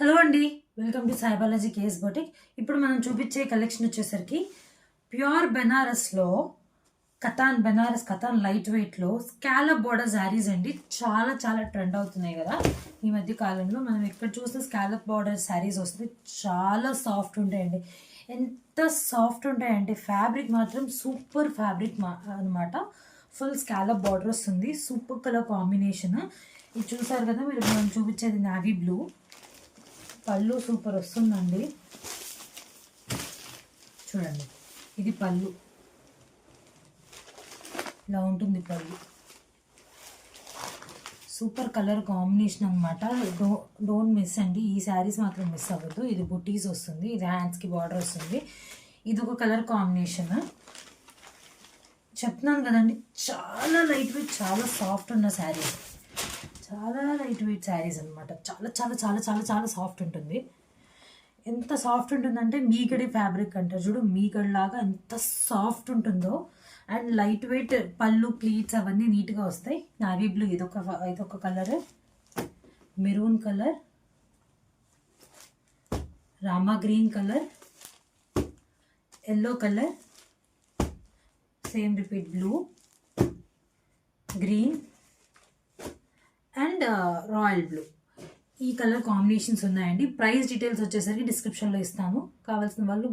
Hello అండి, welcome to Sai Balaji KS boutique. ఇప్పుడు మనం చూపించే కలెక్షన్ వచ్చేసరికి ప్యూర్ బెనారస్లో బెనారస్ కథాన్ లైట్ వెయిట్లో స్కాలప్ బోర్డర్ శారీస్ అండి. చాలా చాలా ట్రెండ్ అవుతున్నాయి కదా ఈ మధ్య కాలంలో. మనం ఎక్కడ చూస్తే స్కాలప్ బోర్డర్ శారీస్ వస్తుంది. చాలా సాఫ్ట్ ఉంటాయండి. ఎంత సాఫ్ట్ ఉంటాయంటే ఫ్యాబ్రిక్ మాత్రం సూపర్ ఫ్యాబ్రిక్ అనమాట. ఫుల్ స్కాలప్ బార్డర్ వస్తుంది. Super colour combination. ఇది చూసారు కదా మీరు. మనం చూపించేది నావీ బ్లూ. పళ్ళు సూపర్ వస్తుందండి. చూడండి, ఇది పళ్ళు. ఇలా ఉంటుంది పళ్ళు. సూపర్ కలర్ కాంబినేషన్ అనమాట. డోంట్ మిస్ అండి. ఈ శారీస్ మాత్రం మిస్ అవ్వద్దు. ఇది బుటీస్ వస్తుంది, ఇది హ్యాండ్స్కి బార్డర్ వస్తుంది. ఇది ఒక కలర్ కాంబినేషన్. చెప్తున్నాను కదండి, చాలా లైట్ వెయిట్, చాలా సాఫ్ట్ ఉన్న శారీస్. చాలా లైట్ వెయిట్ శారీస్ అనమాట. చాలా చాలా చాలా చాలా చాలా సాఫ్ట్ ఉంటుంది. ఎంత సాఫ్ట్ ఉంటుందంటే మీగడి ఫ్యాబ్రిక్ అంటారు చూడు, మీగడ్ లాగా ఎంత సాఫ్ట్ ఉంటుందో. అండ్ లైట్ వెయిట్ పళ్ళు, ప్లీట్స్ అవన్నీ నీట్గా వస్తాయి. నావీ బ్లూ ఇదొక colour, maroon colour, Rama green colour, yellow colour, same repeat blue, green and royal blue. ఈ కలర్ కాంబినేషన్స్ ఉన్నాయండి. ప్రైస్ డీటెయిల్స్ వచ్చేసరికి డిస్క్రిప్షన్లో ఇస్తాను. కావాల్సిన వాళ్ళు